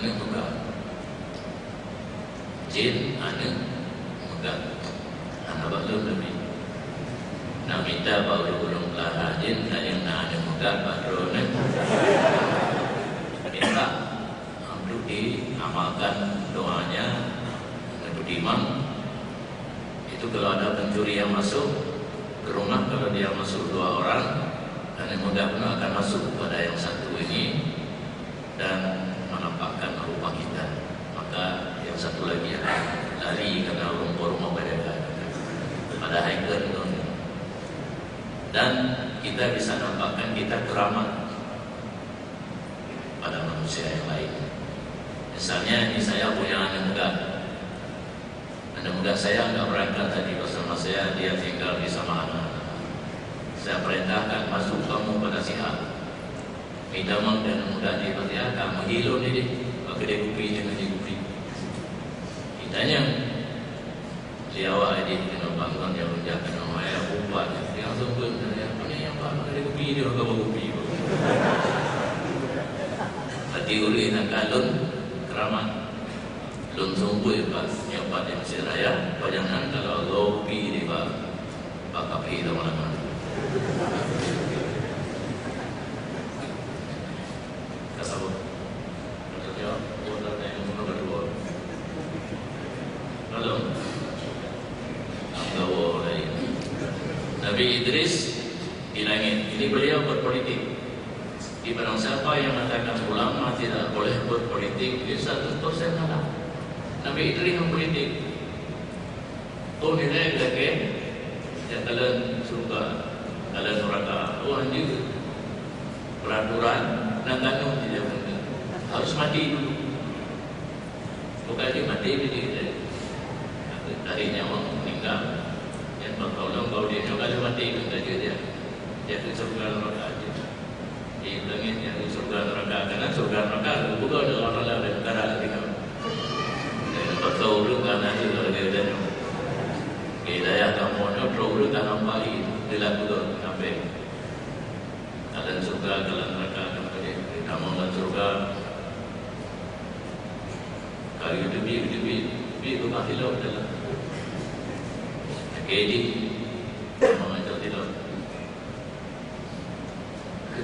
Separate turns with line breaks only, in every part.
anak muda. Jin anak muda. Anak baru lebih. Nak minta baru belum kelar jin yang anak muda baru ni. Minta untuk diamalkan doanya untuk imam. Itu kalau ada pencuri yang masuk ke rumah, kalau dia masuk 2 orang, anak muda pun akan masuk kepada yang satu ini dan menampakkan rupa kita. Maka yang satu lagi akan lari karena rumah mereka pada hiker itu. Dan kita bisa nampakkan kita keramat pada manusia yang lain. Misalnya ini saya punya anak muda. Anak muda saya enggak berangkat tadi bersama saya, dia tinggal di sama anak. Saya perintahkan masuk kamu pada sihat. Minta mak dan muda dia berkata, kamu hilun ini, kedai kopi dengan kedai kopi. Kitanya, dia awak ini kena bangun yang menjaga nama ayah ubat. Dia langsung pun, apa ni yang pak kedai kopi dia orang bawa kopi. Hati uri dan kalun keramat. Lun sungguh pas nyobat yang si raya. Jangan kalau kopi di pak kapi itu mana-mana. Kasabut. Maksudnya, orang yang mana berdua. Lalu, Anggawa lain. Nabi Idris di langit. Ini beliau berpolitik. Di barang siapa yang mengatakan ulama tidak boleh berpolitik, dia 100% salah. Nabi Idris berpolitik. Oh nilai lagi, yang kalian suka, kalian neraka. Oh anjir, peraturan dan kanun tidak benar. Harus mati dulu. Bukan dia mati dia tadinya orang meninggal. Yang bertolong kalau dia kalau mati itu dia ke surga neraka aja. Di langit yang surga neraka, karena surga neraka bukan orang lain dari negara lain. Betul juga nanti kalau dia dan hidayah kamu ni betul tanam pagi dilakukan sampai kalian surga kalian neraka kamu dan surga kali itu rumah hilau dalam kedi mengajar hilau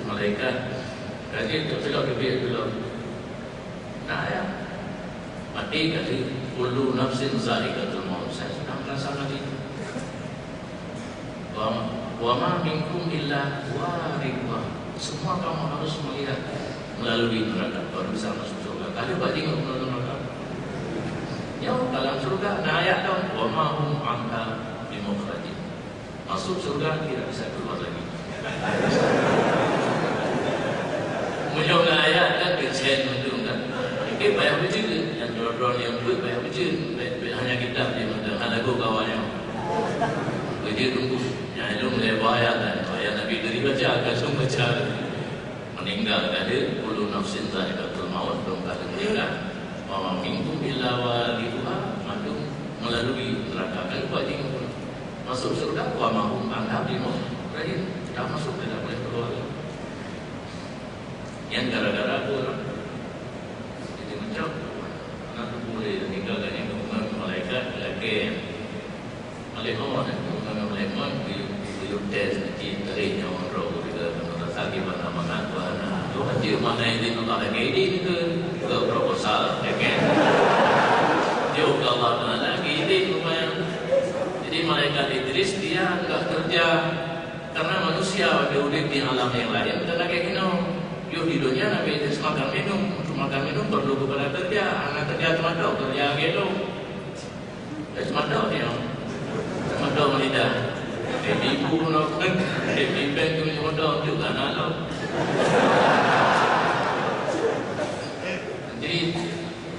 malaikat kaji itu hilau nah ya mati kasi kullu nafsin za'iqatul maut. Saya sudah merasa mati. Wa ma minkum illa waridha. Semua kamu harus melihat melalui neraka baru bisa masuk surga. Kalau bagi enggak melalui neraka. Ya, dalam surga ada ayat dong. Wa ma hum anha bimukhrajin. Masuk surga tidak bisa keluar lagi. Menyoga ayat kan kecil untuk kan. Banyak bercerita yang drone yang buat banyak bercerita hanya kita dia macam ada go kawannya dia tunggu yang itu mulai bahaya dan bahaya Nabi dari baca langsung baca meninggal ada puluh nafsin za'iqatul maut belum kali meninggal wa minkum illa waridha madum melalui neraka kan bagi masuk surga wa mahum anhabi maut berarti dah masuk tidak boleh keluar yang gara-gara orang nak boleh tinggalkan yang kemudian malaikat lagi malaikat malaikat belum tes nanti teriknya orang roh juga menurut lagi mana mana tuan tu haji mana ini nak lagi ini ke proposal lagi dia Allah mana lagi ini lumayan jadi malaikat Idris dia enggak kerja karena manusia dia hidup di alam yang lain dan lagi minum di dunia Nabi Idris makan minum perlu kepada kerja anak kerja cuma tahu kerja gitu cuma tahu dia cuma tahu lidah ibu nak ibu bank cuma tahu juga nak tahu jadi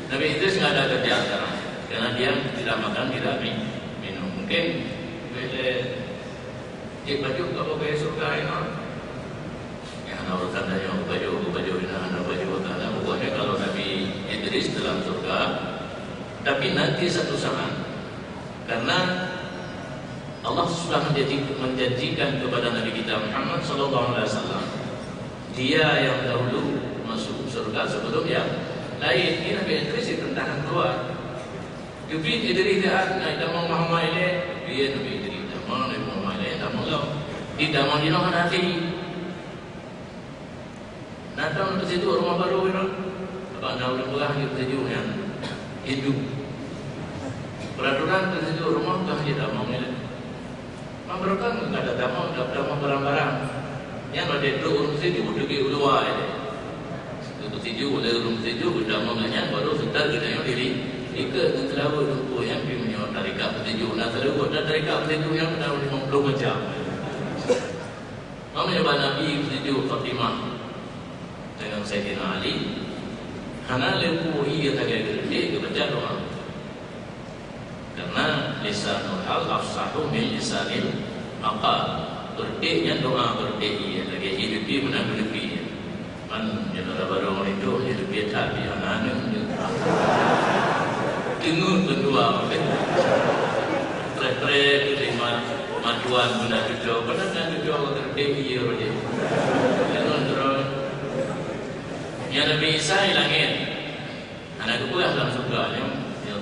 Nabi Idris nggak ada kerja sekarang karena dia tidak makan tidak minum mungkin dia baju kalau ke surga ini urusan saja baju dengan baju karena pokoknya kalau Nabi Idris dalam surga tapi nanti satu saat karena Allah sudah menjanjikan kepada Nabi kita Muhammad SAW dia yang dahulu masuk surga sebelum yang lain ni Nabi Idris tentang keluar. Jubin Idris dia naik damang Muhammad ini, dia Nabi Idris damang Nabi Muhammad ini damang lah. Di damang di nak nanti. Datang ke situ rumah baru itu. Apa nak ulang berah di situ yang hidup. Peraturan ke situ rumah dah di damang ini. Mereka tak ada damang, tak ada barang-barang. Yang ada itu urus situ pergi keluar ini. Itu situ oleh urus situ damangnya baru setar kita yang diri. Ika terlalu lupa yang punya tarikat petunjuk. Nak terlalu ada tarikat petunjuk yang dah 50 macam. Kami coba Nabi petunjuk Fatimah dengan Sayyidina Ali. Hana lepu ia tak ada dia baca doa. Karena lisanul hal afsahu min lisanil maqal. Berdeknya doa berdek lagi hidup dia benar-benar dia. Man jenara baru itu hidup dia tak dia anak dengar berdua trek-trek terima majuan benda tujuh pada kan tujuh orang terdiri saja terus yang Nabi Isa hilangin anak itu pula dalam surga yang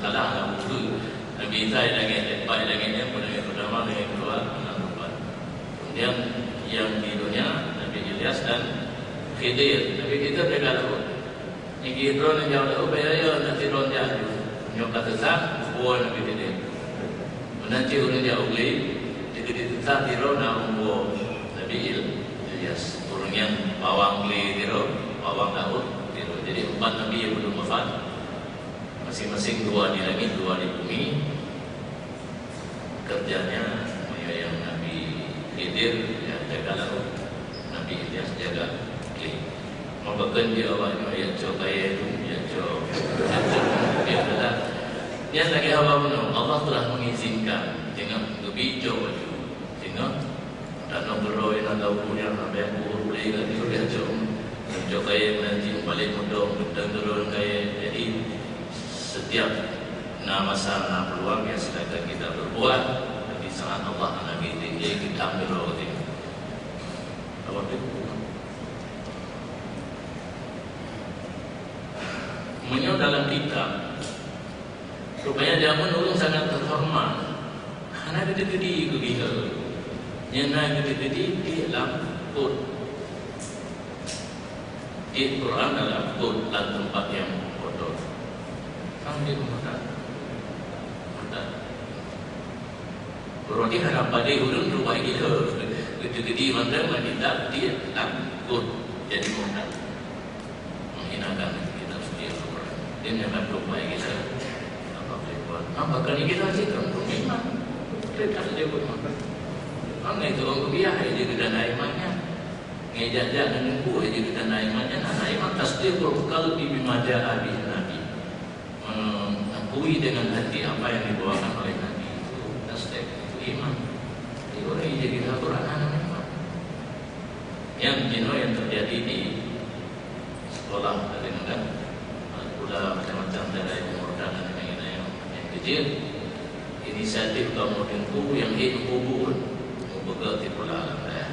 kalah dalam buku Nabi Isa hilangin lepas hilangin yang pertama yang kedua anak perempuan kemudian yang di dunia Nabi Ilyas dan Khidir Nabi Khidir dia kata ini Khidir yang jauh dah upaya nanti Khidir jauh yang kata sah, buat Nabi Khidir. Menanti orang dia ugli, jika ditentang tiro nama buat Nabi Ilyas. Orang yang bawang ugli tiro, bawang Daud tiro. Jadi 4 Nabi yang belum wafat, masing-masing 2 di langit, 2 di bumi. Kerjanya yang Nabi Khidir yang jaga laut, Nabi Ilyas jaga ugli. Membakan dia awalnya yang cokai itu, yang dia kata, dia lagi awal menung. Allah telah mengizinkan dengan kebijo itu, sehingga dan nombor yang ada punya sampai buruk lagi kan itu dia cokai nanti balik mendong bertenggerun kaya. Jadi setiap masa peluang yang silakan kita berbuat, tapi sangat Allah Nabi dia kita ambil waktu ini. Awak itu. Menyo dalam kitab rupanya zaman orang sangat terhormat karena gede-gede itu dia yang gede-gede di dalam Quran di Quran dalam Quran dan tempat yang kotor sambil makan berarti harap pada orang rupanya kita gede-gede mandang wanita dia dalam Quran jadi makan menghinakan dia akan lupa kita apa buat apa kali kita cakap memang kita dia buat makan orang itu orang biasa dia kita naimannya ngejak-jak dan nunggu dia kita naimannya naiman tasdir kalau bimaja habis Nabi mengakui dengan hati apa yang dibawakan oleh Nabi itu tasdir itu iman itu orang yang jadi Al-Quran iman yang terjadi di sekolah kadang-kadang macam-macam dari pemordanan yang kecil inisiatif kamu tengku yang hidup kubur bergerak pula alam raya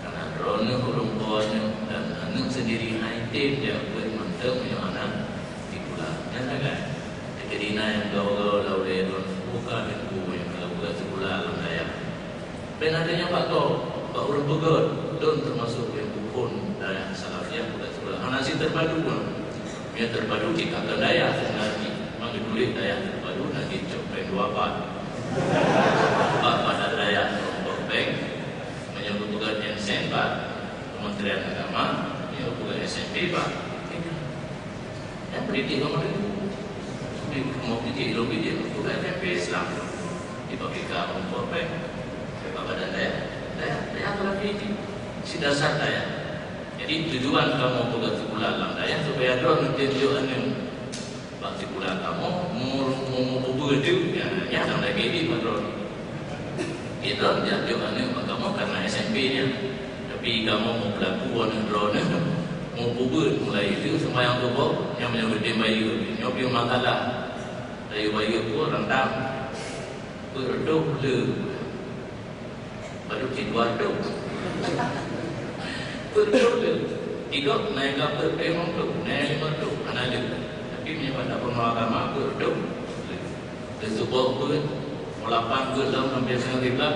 karena drone hurung kawannya dan anak sendiri haitim dia buat mantap yang anak di pula yang agak kekedina yang gaul-gaul laulai drone buka tengku yang kalau buka pula alam raya dan adanya Pak Urung Begot drone termasuk yang bukun dari salafiyah buka pula anak si terpadu yang terpadu di kakak daya nanti mengedulik daya terpadu nanti coba 2 pada daya bank menyebut bukan yang senpat Kementerian Agama yang bukan SMP Pak yang pendidik nomor itu mau pendidik lebih dia bukan SMP Islam dibagi ke umur bank pada daya telah pendidik si dasar daya. Jadi tujuan kamu buat sekolah dalam daya supaya drone tunjukkan yang bak sekolah kamu mau begitu ya dalam daya ini drone. Itu dia tunjukkan yang kamu karena SMP-nya. Tapi kamu mau pelaku drone mau buat mulai itu semua yang tubuh yang menyebut bayu, yang punya makalah dari bayu itu rendam berduk le baru tidur duk. Betul. Tiga naik kapal memang tu, naik lima tu, anak dia. penuh agama berdua. Itu bawa pun, walapan pun dalam sampai setengah tiga,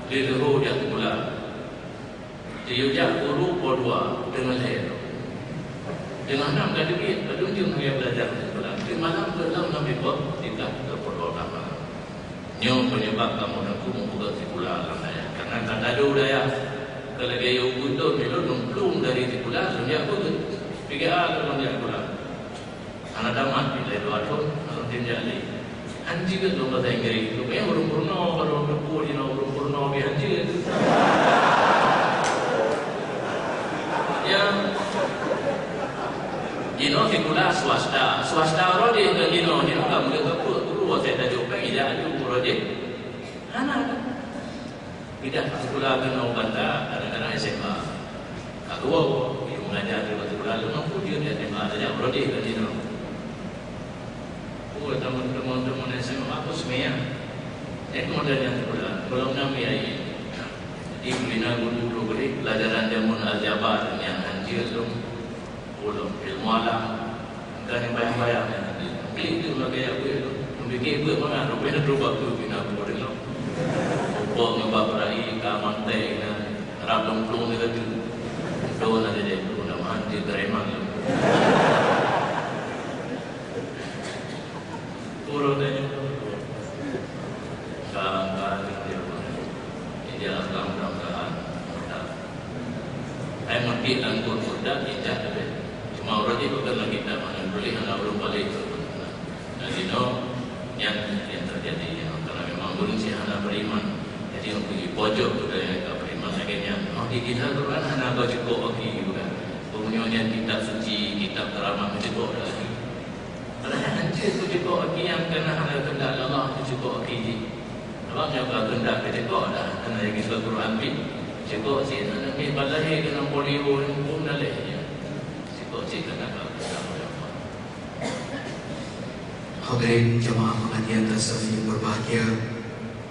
di leher dia pula. Dia guru berdua dengan saya. Dengan 6 kali duit, pada ujung dia belajar di sekolah. Di malam dalam sampai buat tidak terperlu lama. Nyo penyebab kamu nak membuka sekolah dalam saya. Karena tak ada udaya. Kalau gaya ubuton, dia belum dari sekolah, dia pun pergi dalam dia sekolah. Anak tamat bila 2 tahun, anak tinjau lagi. Anjing ke dalam bahasa Inggeris. Rupanya orang Purno, kalau orang Purno, orang Purno, dia anjing itu. Yang Jino sekolah swasta orang dia ke Jino kamu ke guru saya dah jumpa tidak ada projek. Anak tidak sekolah kena bantah kadang-kadang SMA. Aku dia mengajar di sekolah lu mampu dia SMA saja projek ke Jino. Oh teman-teman SMA aku semuanya. Modern yang sekolah kalau nama ai. Jadi bina guru beri pelajaran jamun aljabar yang anjir tu. Belum ilmu alam dan yang bayang-bayang beli itu sebagai apa itu membuat apa mana rupanya terubah tu bina apa dia ubah ngabak rai kaman teh rabang plung ni tu doa ada dia tu nama hanti tereman puro tanya kan dia dalam ai mati dan kurda tidak ada. Cuma orang itu kan lagi tak mana boleh anak belum balik tu. Jadi yang terjadi karena memang belum si anak beriman. Jadi orang pergi pojok tu dari tak beriman akhirnya. Di kita tu kan anak kau cukup okey juga. Punyanya kitab suci, kitab keramat cukup lagi. Kalau hancur tu cukup okey yang kena anak kendak Allah tu cukup okey. Allah jaga kendak cukup dah. Kena lagi surah Quran ni. Cukup sih. Ni balai kena polio pun dah leh.
Hadirin jemaah pengajian tasawuf yang berbahagia,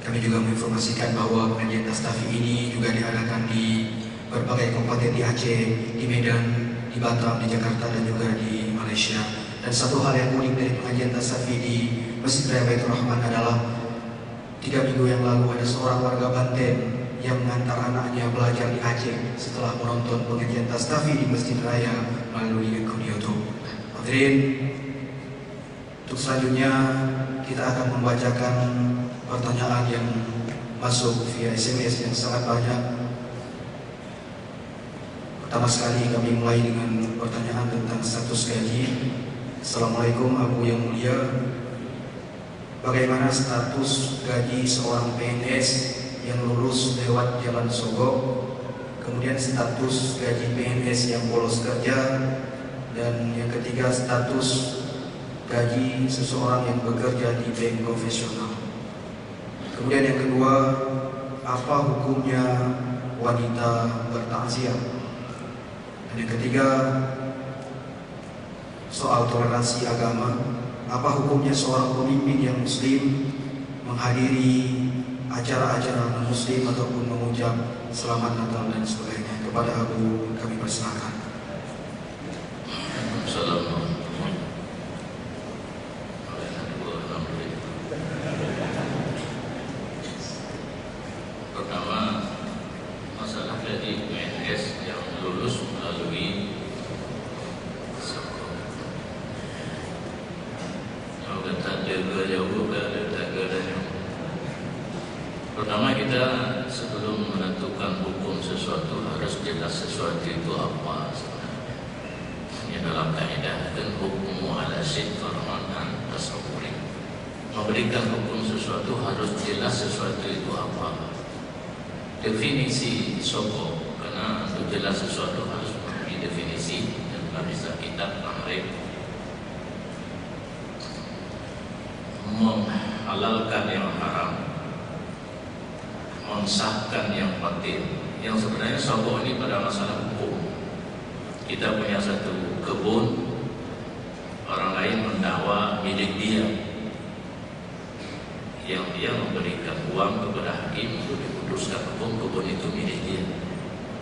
kami juga menginformasikan bahawa pengajian tasawuf ini juga diadakan di berbagai kabupaten di Aceh, di Medan, di Batam, di Jakarta dan juga di Malaysia. Dan satu hal yang unik dari pengajian tasawuf di Masjid Raya Baitur Rahman adalah 3 minggu yang lalu ada seorang warga Banten yang mengantar anaknya belajar di Aceh setelah menonton pengajian tasawuf di Masjid Raya melalui akun YouTube. Hadirin, untuk selanjutnya kita akan membacakan pertanyaan yang masuk via SMS yang sangat banyak. Pertama sekali kami mulai dengan pertanyaan tentang status gaji. Assalamualaikum Abu yang mulia, bagaimana status gaji seorang PNS yang lulus lewat jalan sogok, kemudian status gaji PNS yang bolos kerja, dan yang ketiga status gaji seseorang yang bekerja di bank konvensional. Kemudian yang kedua, apa hukumnya wanita bertakziah? Dan yang ketiga, soal toleransi agama, apa hukumnya seorang pemimpin yang muslim menghadiri acara-acara non-muslim ataupun mengucap selamat Natal dan sebagainya. Kepada Abu kami persilakan.
Assalamualaikum. Pertama, masalah gaji PNS yang lulus melalui pertama, kita sebelum menentukan hukum sesuatu harus jelas sesuatu itu apa sebenarnya. Ini dalam kaedah dan hukum ala syaitan tasawwuri. Memberikan hukum sesuatu harus jelas sesuatu itu apa. Definisi sokong, karena untuk jelas sesuatu harus memiliki definisi dan bisa kitab tahrif menghalalkan yang haram, mensahkan yang batil. Yang sebenarnya sokong ini pada masalah hukum. Kita punya satu kebun, orang lain mendakwa milik dia, yang dia memberikan uang kepada hakim untuk diputuskan hukum kebun itu milik dia,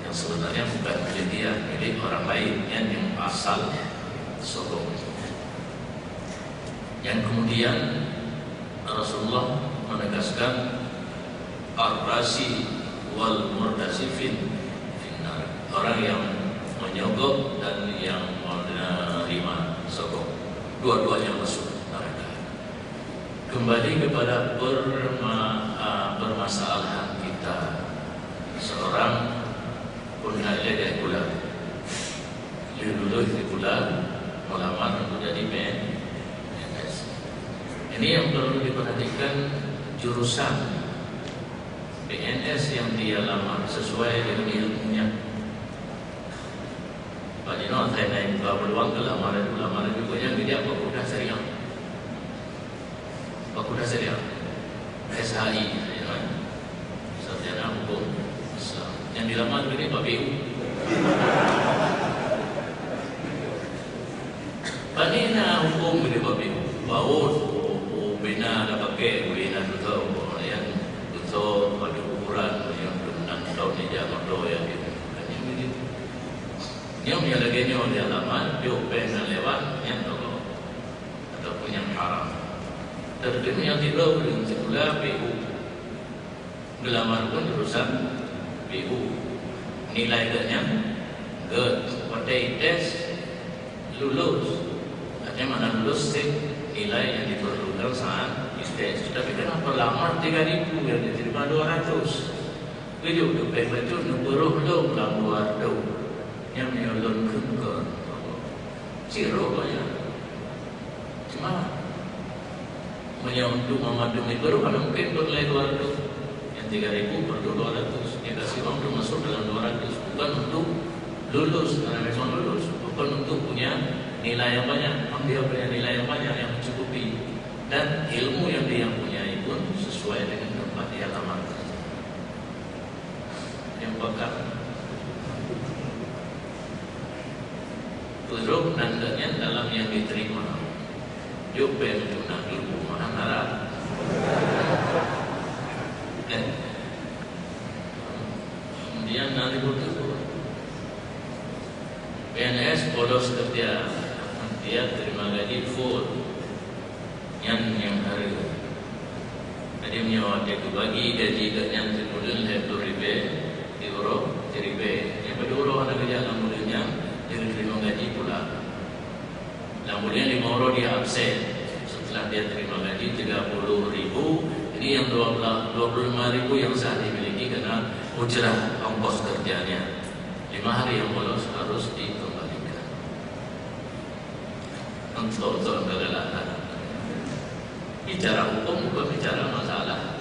yang sebenarnya bukan milik dia, milik orang lain yang asal sokong. Yang kemudian Rasulullah menegaskan ar-rasi wal murdasifin finnar, orang yang menyogok dan yang menerima sogok, dua-duanya masuk neraka. Kembali kepada permasalahan kita, seorang pun ada pula lulus di pula melamar untuk jadi PNS. Ini yang perlu diperhatikan, jurusan PNS yang dia lamar sesuai dengan ilmunya. Pak Dino, saya naik peluang ke lamaran juga yang dia fakultas syariah. Fakultas syariah SHI, sarjana hukum Islam. Yang dilamar ini Pak BU. Panina hukum ini Pak BU. Baut, bina ada pakai, bina tu tahu yang so pada ukuran yang benar tahun ni jangan doa yang itu. Yang lagi ni dia lama dia pengen lewat yang tu ataupun yang haram. Terkini yang tidak belum sekolah PU gelamar pun jurusan PU, nilai dia good, pakai tes lulus. Artinya mana lulus nilai yang diperlukan saat tes. Tapi kenapa lamar 3.000 yang diterima 200? Video tu baik tu nuburuh lo lamar tu yang nyolong ke zero banyak. Cuma untuk memadam itu baru mungkin bernilai 200. Yang 3.000 perlu 200. Yang kasih uang tu masuk dalam 200. Bukan untuk lulus, karena memang lulus. Bukan untuk punya nilai yang banyak. Dia punya nilai yang banyak yang mencukupi. Dan ilmu yang dia punyai pun sesuai dengan tempat dia lamar kerja. Yang bakal turut nandanya dalam yang diterima. Jope menunah ilmu mahanara. Kemudian nanti betul PNS bolos kerja, dia terima gaji full. Yang hari jadi menyewa dia bagi gaji yang kemudian €10,000 yang berdua anak kerja kemudiannya dia terima gaji pula. Kemudian €5 dia absen setelah dia terima gaji €30,000. Ini yang €25,000 yang sah dimiliki karena ujrah ongkos kerjanya. 5 hari yang bolos harus dikembalikan. Untuk kegalakan. Bicara hukum bukan bicara masalah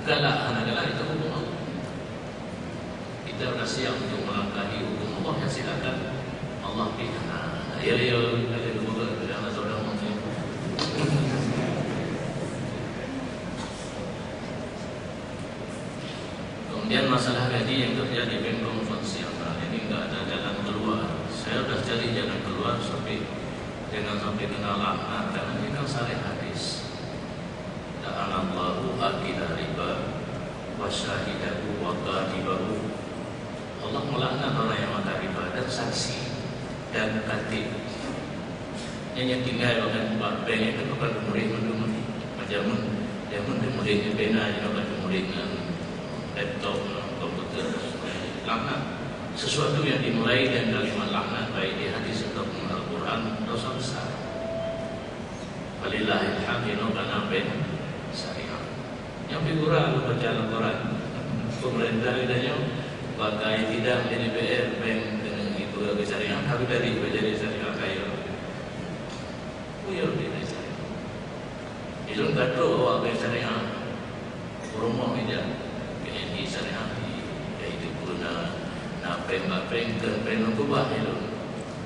galak anak-anak itu hukum Allah. Kita sudah siap untuk melangkahi hukum Allah, ya silakan. Allah pilih. Ya semoga jangan saudara mungkin. Kemudian masalah gaji yang terjadi di konvensional ini enggak ada jalan keluar. Saya sudah cari jalan keluar jangan sampai kena laknat, karena ini kan saleh hadis. Ta'anallahu akila riba wa syahidahu wa qadibahu. Allah melaknat orang yang makan riba dan saksi dan katib. Yang tinggal dengan tempat bank itu bukan murid-murid macam zaman muridnya pena, bukan murid dengan laptop, komputer, laknat. Sesuatu yang dimulai dengan kalimat laknat baik di hadis atau Al-Quran dosa besar. Walillahil hamdu kana ben syariah. Yang figura baca Al-Quran pemerintah idanya pakai tidak menjadi PR bank dengan itu ke syariah, tapi dari menjadi syariah kaya. Buyur di syariah. Itu gaduh awak ke syariah. Rumah meja BNI syariah itu guna nak peng ke peng kubah itu.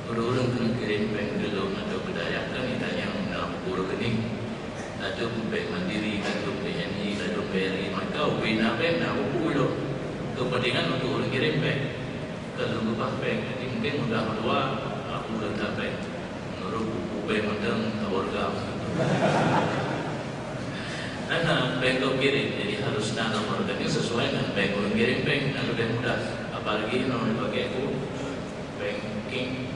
Orang kena kirim peng dulu atau budaya kan ditanya nak guru kening. Atau peng mandiri atau BNI atau BRI maka bina peng nak buku dulu. Kepentingan untuk orang kirim peng. Kalau kubah peng ini mungkin mudah berdua aku letak peng. Menurut buku peng macam keluarga. Karena bank kau kirim, jadi harus nak nomor rekening sesuai dengan bank kau kirim bank, dan lebih mudah. Apalagi nomor dipakai aku banking.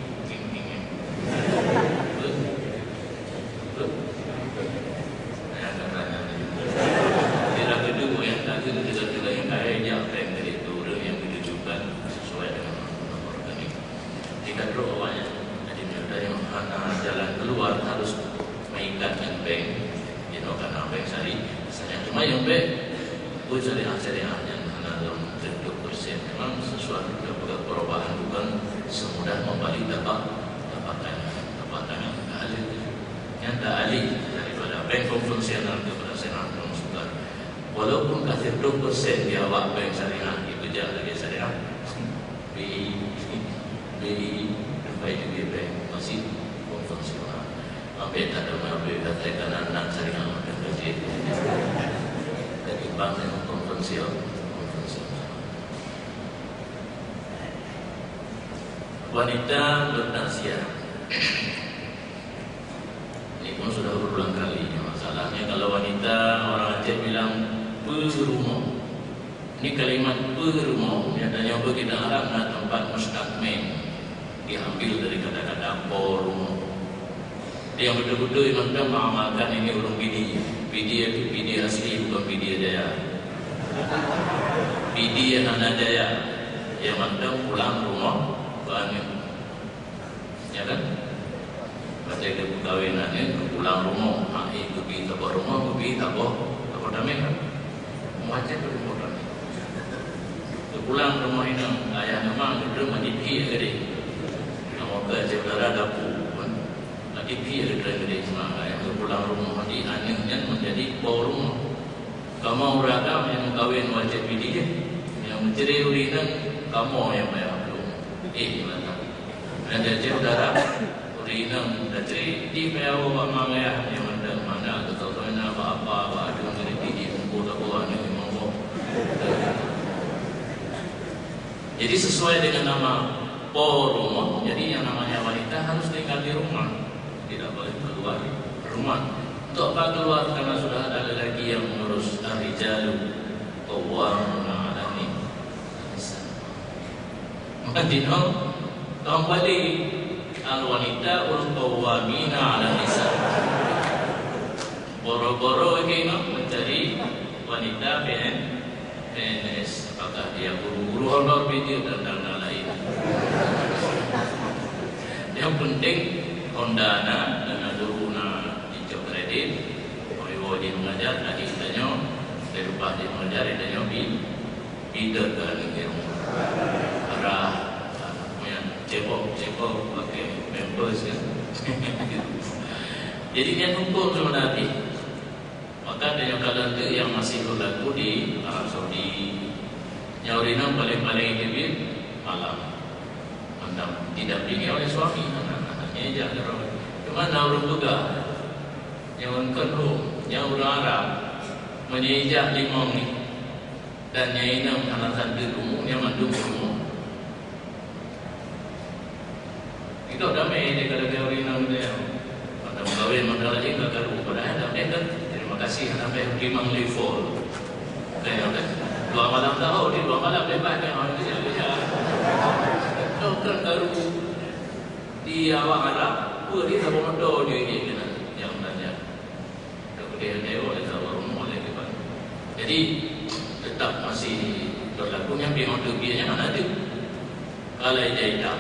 keluar harus mengikat dengan bank, karena bank syariah. Cuma yang bank pun syariah yang dalam 30%. Memang sesuatu perubahan bukan semudah membalik dapatan alih. Yang tak alih daripada bank konvensional kepada syariah konvensional. Walaupun kasih 2% dia awak bank syariah, dikejar lagi syariah. BI bank masih konvensional. Ambil tak ada ambil katakan anak syariah dan kerja. Jadi bank yang konvensional. Wanita bertausiah. Ini pun sudah berulang kali. Masalahnya kalau wanita, orang Aceh bilang berumah. Ini kalimat berumah biasanya kita Arab tempat mustakmin, diambil dari kata-kata porumah. Dia betul-betul memang mengamalkan ini urung bidi. Bidi itu bidi asli, bukan bidi jaya. Bidi yang anak jaya, yang mandang pulang rumah. Ya kan? Baca ke perkahwinannya, pulang rumah, pergi ke bawah rumah, pergi ke bawah damai kan? Macam tu rumah damai. Pulang rumah ini, ayah nama kita mandi ke dia. Nama kerja saudara dapur, mandi ke dia semua. Ayah pulang rumah mandi, anehnya menjadi bawah rumah. Kamu beragam yang kahwin wajib pilih je, yang mencerai urinan kamu yang bayar. Mana? Ada saudara urinam dari di payah mama ya yang mana atau mana apa ada dari di buku tak buat ni mau. Jadi sesuai dengan nama rumah, jadi yang namanya wanita harus tinggal di rumah, tidak boleh keluar rumah. Untuk apa keluar? Karena sudah ada lelaki yang mengurus ar-rijalu qawwamuna 'ala an-nisa. Madinah kembali al-wanita qawwamina 'ala an-nisa. Boro-boro ini mencari wanita PNS. Apakah dia guru-guru honor video dan lain. Yang penting Hondana dan Duruna hijau kredit. Kalau dia mengajar, tadi katanya dari rumah dia mengajar, dia bidar ke negeri arah yang cebok pakai members kan. Jadi dia hukum sebenarnya. Maka ada yang yang masih berlaku di Arab Saudi. Nyaurina paling-paling ini malam mantap tidak pilih oleh suami anak-anaknya jangan. Cuma naurun juga yang kenrum yang orang Arab menyijak limau ni dan nyainam alasan di rumah yang mandung rumah. Itu damai dia kalau nyaurina dia. Pada kawin mandala lagi enggak karu pada ada kan. Terima kasih sampai limang level. Kayak dua malam tahu di dua malam bebas kan orang itu saja. Dokter baru di awak Arab, dia tak berdoa dia ini kan yang belajar. Kemudian dia oleh tahu rumah lagi kan. Jadi tetap masih berlaku yang bingung tu biarnya mana tu. Kalau hitam,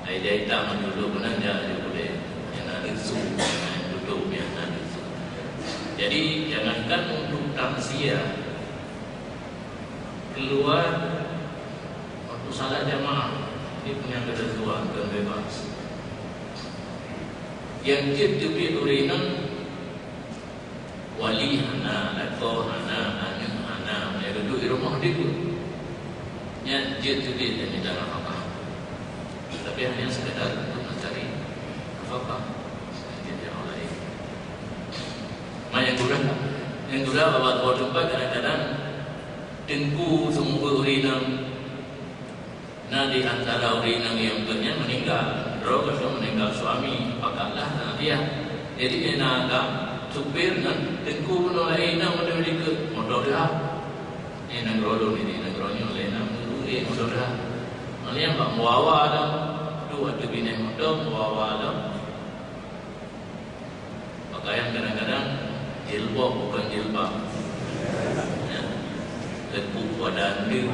hitam dulu benar dia boleh yang ada zoom, duduk yang ada zoom. Jadi jangankan untuk tausiah keluar waktu salat jamaah dia punya ketentuan dan bebas. Yang jadi urinan wali hana atau hana yang duduk di rumah dia pun yang jadi dan tidak apa-apa. Tapi hanya sekedar untuk mencari apa-apa. Jadi orang lain. Yang gurau bawa tempat kadang-kadang tengku semua urinam. Nah di antara urinam yang punya meninggal, kalau meninggal suami, pakatlah dia. Jadi dia nak supir dan tengku menolak inam pada mereka motor dia. Ini negro ni negronya oleh inam dulu motor dia. Maksudnya pak muawa ada dua tu bini motor muawa ada. Pakaian kadang-kadang jilbab bukan jilbab. Lekuk badan dia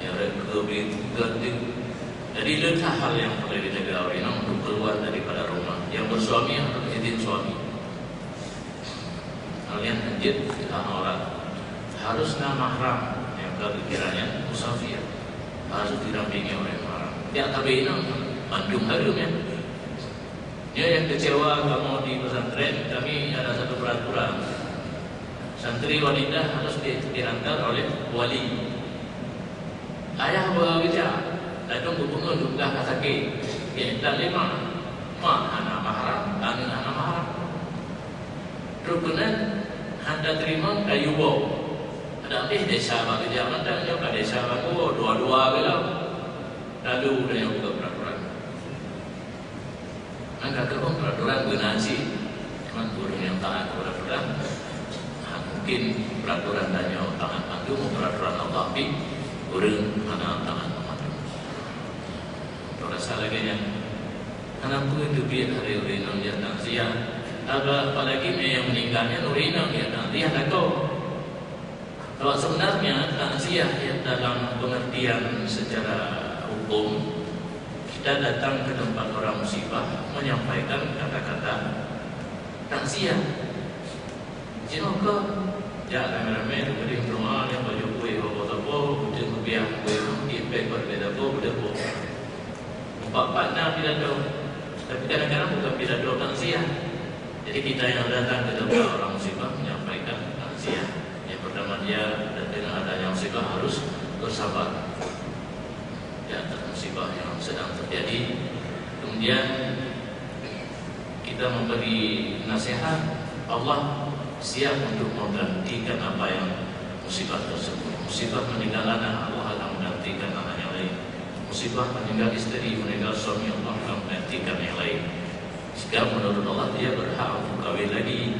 yang reka berganti. Jadi letak hal yang perlu dijaga orang untuk keluar daripada rumah. suami harus izin suami. Kalian haji kita orang harusnya mahram yang kiranya musafir harus didampingi oleh mahram. Ya tapi ini Bandung harum ya. Dia yang kecewa kamu di pesantren, kami ada satu peraturan. Santri wanita harus diantar oleh wali. Ayah bekerja, datang hubungan juga sakit. Ya, tak lima, anak mahram, anak mahram. Rukunan hendak terima kayu bau. Ada desa bekerja, mana juga desa baku dua-dua gelau. Lalu dia yang buka peraturan. Maka kalau peraturan bernazi, teman guru yang taat peraturan, mungkin peraturan tanya tangan pandu, peraturan Allah tapi guru mana tangan pandu. Kalau salah gaya, anakku itu biar hari urinam dia tangsiah, apalagi yang meninggalnya urinam dia tangsiah takut. Kalau sebenarnya tangsiah yang dalam pengertian secara hukum, kita datang ke tempat orang musibah menyampaikan kata-kata takziah. Jika ya ramai-ramai beri rumah yang baju kue apa-apa, bukan kubiah kue impek berbeda berbeda. Empat-empat tidak ada, tapi kadang-kadang bukan tidak ada takziah. Jadi kita yang datang ke tempat orang musibah menyampaikan takziah. Yang pertama dia dengan adanya musibah harus bersabar. Ya, musibah yang sedang terjadi. Kemudian kita memberi nasihat, Allah siap untuk menggantikan apa yang musibah tersebut. Musibah meninggal anak, Allah akan menggantikan anak yang lain. Musibah meninggal istri, meninggal suami, Allah akan menggantikan yang lain. Jika menurut Allah dia berhak untuk kawin lagi,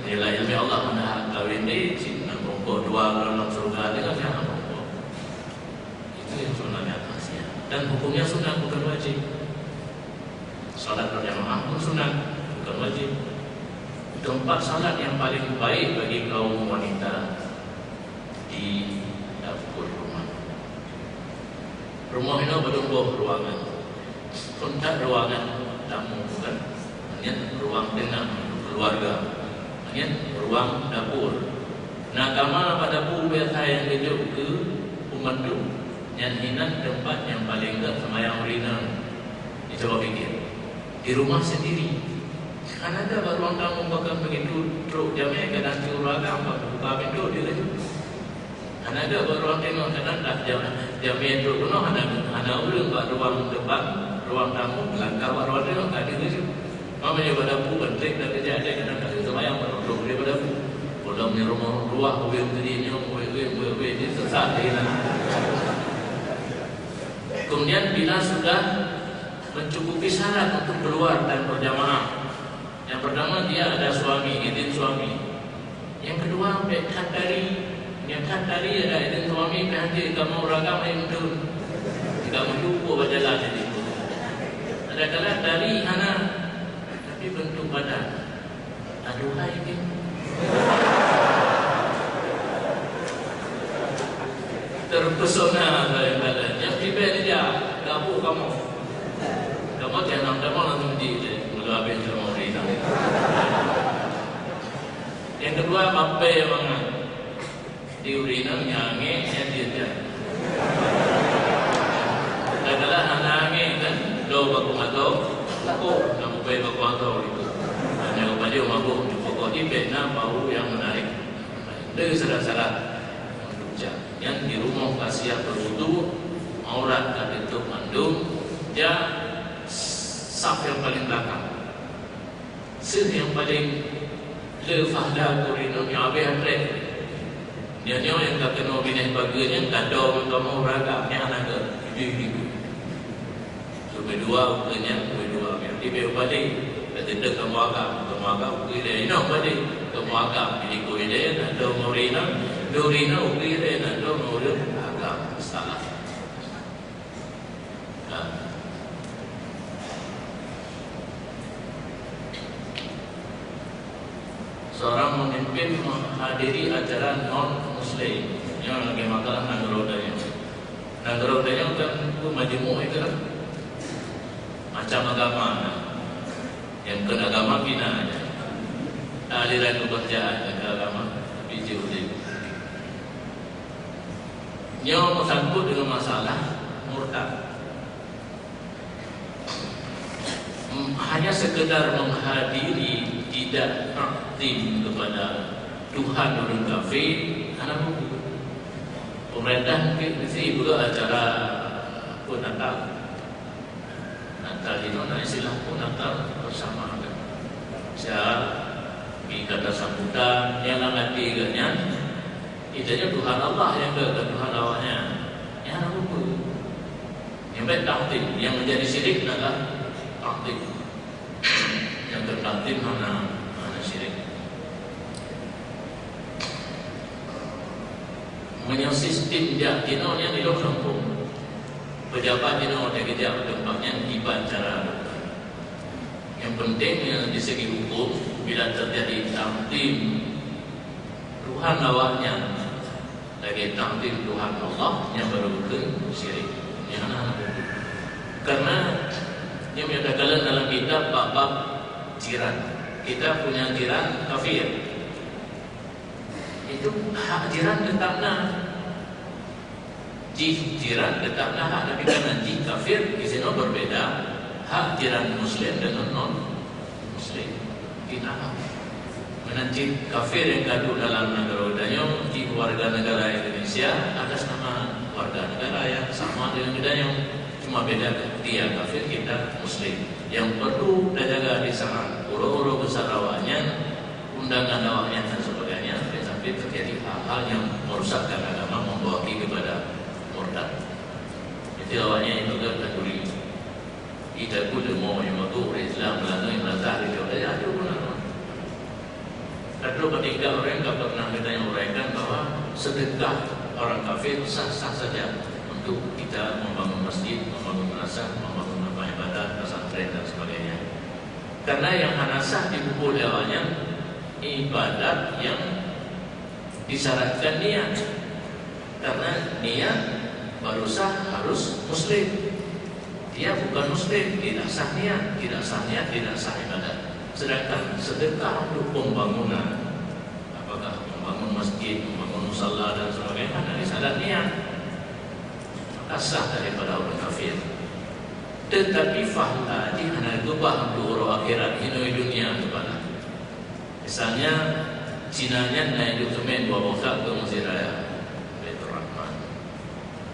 nilai ilmi Allah mana hak kawin ni, nak pokok dua dalam surga dengan yang pokok. Itu yang sebenarnya. Dan hukumnya sunat bukan wajib. Salat berjamaah pun sunat bukan wajib. Tempat salat yang paling baik bagi kaum wanita di dapur rumah. Rumah ini berumbuh ruangan. Kontak ruangan tamu bukan. Hanya ruang tengah keluarga. Hanya ruang dapur. Nah, kamar pada dapur biasa yang hidup ke pembantu. Yang hinan tempat yang paling enggak semayang urina. Coba fikir di rumah sendiri. Kan ada ruang tamu bahkan begitu truk jamnya kadang keluarga apa buka pintu dia itu. Kan ada ruang tengok kadang dah jamnya truk penuh ada ulun buat ruang depan ruang tamu langkah ruang tengok tak ada itu. Mamanya pada dapur penting dah kerja ada kadang-kadang semayang truk dia pada dapur. Kalau punya rumah ruah ubil tadinya ubil dia sesat dia. Kemudian bila sudah mencukupi syarat untuk keluar dan berjamaah, yang pertama dia ada suami, izin suami. Yang kedua pihak dari ada izin suami, pihak dari kamu ragam yang betul, tidak mencukup berjalan jadi. Ada kala dari anak, tapi bentuk badan, aduhai ini. Terpesona saya badan. Yang tiba dia dapur kamu jangan langsung di melalui semua ini. Yang kedua apa yang mana di urina nyanyi yang dia. Adalah anaknya kan do baku atau kamu bayi baku atau itu. Hanya kepada mabuk pokok di Vietnam bau yang menarik. Dari salah-salah yang di rumah kasihan berwudu, aurat tak ditutup mandung, dia saf yang paling belakang, sif yang paling lefahda kurinum yang habis handrek. Dia yang tak kena bineh bagiannya, tak ada kamu ragamnya anak ke hidup. So berdua yang dia balik, tak tidak kamu agak ukir dia, balik kamu agak pilih kau dia, tak ada Dorina ukir dan dorina agak salah. Seorang memimpin menghadiri acara non-Muslim yang lagi makan nagarodanya. Nagarodanya kan majmuk itu kan macam agama. Yang bukan agama bina aja. Aliran kepercayaan ke agama biji ulik. Nyo bersangkut dengan masalah murtad. Hanya sekedar menghadiri, tidak aktif kepada Tuhan orang kafir, anak buku. Pemerintah mesti juga acara pun Natal. Natal di mana istilah pun Natal bersama. Saya kata sambutan yang amat tiganya, idenya Tuhan Allah yang ke Tuhan awalnya. Yang anak buku. Yang baik aktif, yang menjadi syirik adalah aktif. Yang tertaktif mana syirik. Menyosistim dia kino yang di dalam kampung. Pejabat kino dia kejap tempatnya tiba cara. Yang penting yang di segi hukum bila terjadi takdim Tuhan awaknya lagi takdim Tuhan Allah yang baru bukan syirik. Yang anak karena yang menyatakan dalam kitab bab jiran. Kita punya jiran kafir. Itu hak jiran tetaplah. Jiran tetaplah hak, tapi karena kafir di sini berbeda. Hak jiran Muslim dan non-Muslim. Kita menanti kafir yang gaduh dalam negara Danyong di warga negara Indonesia atas nama warga negara yang sama dengan Danyong. Cuma beda dia kafir, kita Muslim. Yang perlu dijaga di sana uru-uru besar awaknya, undangan awaknya dan sebagainya, sampai terjadi hal-hal yang merusakkan agama, membawa kepada murtad. Itu awaknya itu kategori. Ida kullu mu'min matur Islam lana yang lazari dia ada guna. Kadang ketika orang tak pernah kita uraikan bahwa sedekah orang kafir sah-sah saja untuk kita membangun masjid, membangun madrasah, membangun rumah ibadah, pesantren dan sebagainya. Karena yang hanasah di buku awalnya ibadat yang disyaratkan niat. Karena niat baru sah harus Muslim. Dia bukan Muslim, tidak sah niat, tidak sah ibadat. Sedangkan sedekah untuk pembangunan, apakah membangun masjid, membangun musalla dan sebagainya, dari syarat niat. Asah daripada orang kafir. Tetapi fahla di mana gubah untuk akhirat hinui dunia kepada. Misalnya Cinanya naik dokumen dua bosak ke Mesir Raya Baitur Rahman.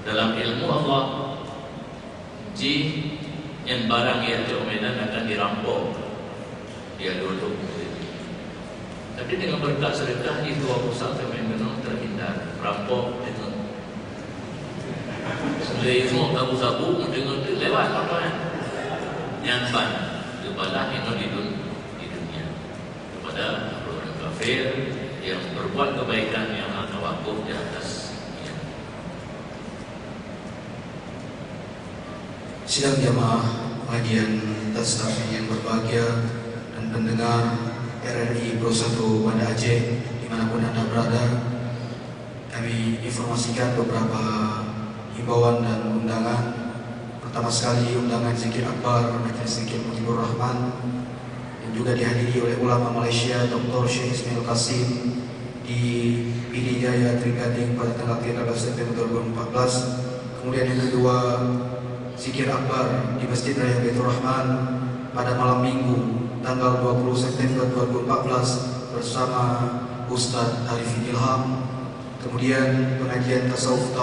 Dalam ilmu Allah, yang barang yang terumedan akan dirampok, dia duduk. Tapi dengan berkat sedekah di dua bosak terumedan terhindar rampok itu. Sebenarnya semua sabu-sabu dengan itu lewat apa kan? Nyampan kepada itu di dunia kepada orang kafir yang berbuat kebaikan yang tawakuf di atas.
Sidang jamaah pengajian tasawuf yang berbahagia dan pendengar RRI Pro 1 Banda Aceh dimanapun Anda berada, kami informasikan beberapa himbauan dan undangan. Pertama sekali undangan zikir akbar Majelis Zikir Mujibur Rahman yang juga dihadiri oleh ulama Malaysia Dr. Syekh Ismail Qasim di PD Jaya Trigading pada tanggal 13 September 2014. Kemudian yang kedua, zikir akbar di Masjid Raya Baitur Rahman pada malam Minggu tanggal 20 September 2014 bersama Ustaz Arifin Ilham. Kemudian pengajian tasawuf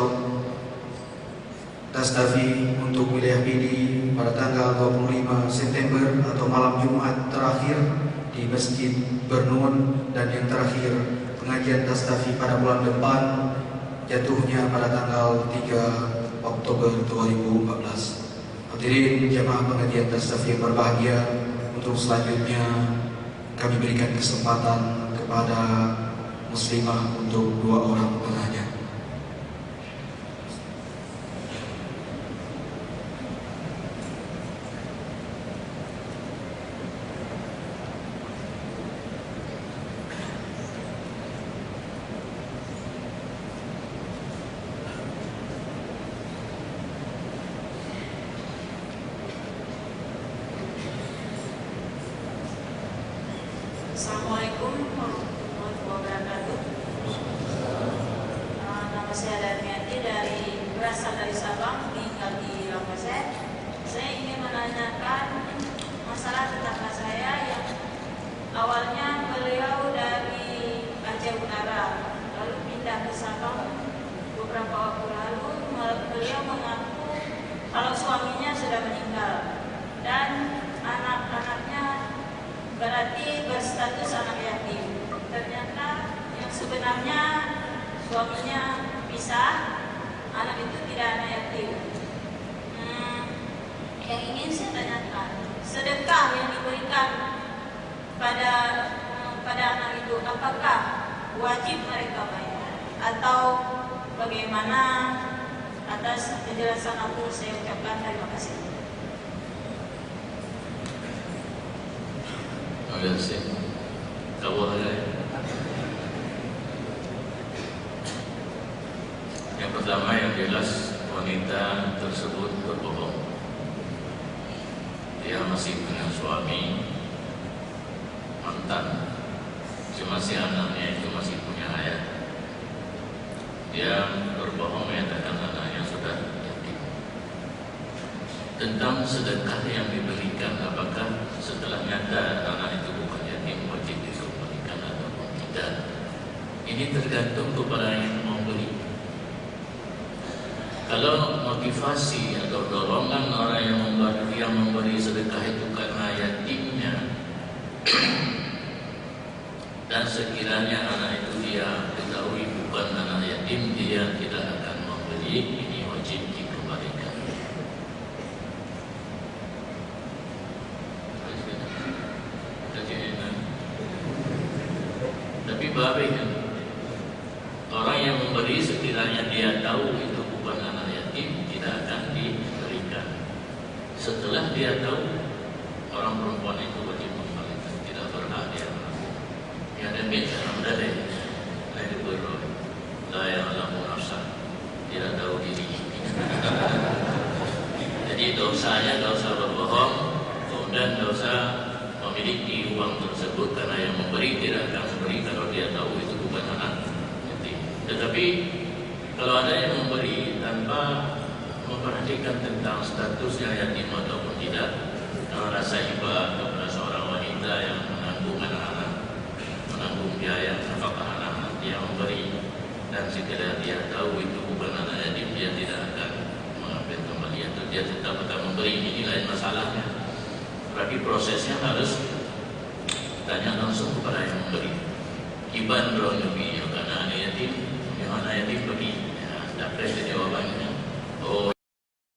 Tastafi untuk wilayah PD pada tanggal 25 September atau malam Jumat terakhir di Masjid Bernun, dan yang terakhir pengajian Tastafi pada bulan depan jatuhnya pada tanggal 3 Oktober 2014. Hadirin jamaah pengajian Tastafi yang berbahagia, untuk selanjutnya kami berikan kesempatan kepada muslimah untuk 2 orang penanya.
Assalamualaikum warahmatullahi wabarakatuh. Nama saya Darmiati, berasal dari Sabang, tinggal di Lampase. Saya ingin menanyakan masalah tetangga saya yang awalnya beliau dari Aceh Utara, lalu pindah ke Sabang beberapa waktu lalu. Beliau mengaku kalau suaminya sudah meninggal dan anak-anaknya berarti berstatus anak yatim. Ternyata yang sebenarnya suaminya pisah, anak itu tidak anak yatim. Yang ingin saya tanyakan, sedekah yang diberikan pada anak itu, apakah wajib mereka bayar atau bagaimana? Atas penjelasan aku saya ucapkan terima kasih.
Terima kasih. Kau ada? Yang pertama yang jelas, wanita tersebut berbohong. Dia masih punya suami mantan, cuma si anaknya itu masih punya ayah. Dia berbohong menyatakan anaknya sudah yatim. Tentang sedekah yang diberikan, apakah setelah nyata anak itu bukan yatim wajib dikembalikan atau tidak? Ini tergantung kepada yang memberi. Kalau motivasi atau dorongan orang yang memberi sedekah itu karena yatimnya dan sekiranya anak itu dia ketahui bukan anak yatim, dia tidak akan memberi, ini wajib dikembalikan. Tapi baiknya orang yang memberi sekiranya dia tahu itu bukan anak yatim, tidak akan diberikan. Setelah dia tahu, orang perempuan itu wajib mengembalikan, tidak berhak dia menanggung. Yang demi dalam dalil, lain berdoa, la ya'lamu nafsan, tidak tahu diri. Jadi dosanya dosa berbohong, kemudian dosa memiliki uang tersebut karena yang memberi tidak akan memberi kalau dia tahu itu bukan anak yatim. Tetapi kalau ada yang memberi tanpa memperhatikan tentang statusnya yatim ataupun tidak, kalau rasa iba kepada seorang wanita yang menanggung anak-anak, menanggung biaya nafkah anak-anak, dia memberi, dan sekiranya dia tahu itu bukan anak yatim, dia tidak akan mengambil kembali atau dia tetap akan memberi. Ini lain masalahnya. Berarti prosesnya harus tanya langsung kepada yang memberi. Iban roh nabi, karena anak yatim, yang anak yatim bagi, ya, dapat jawabannya. Oh.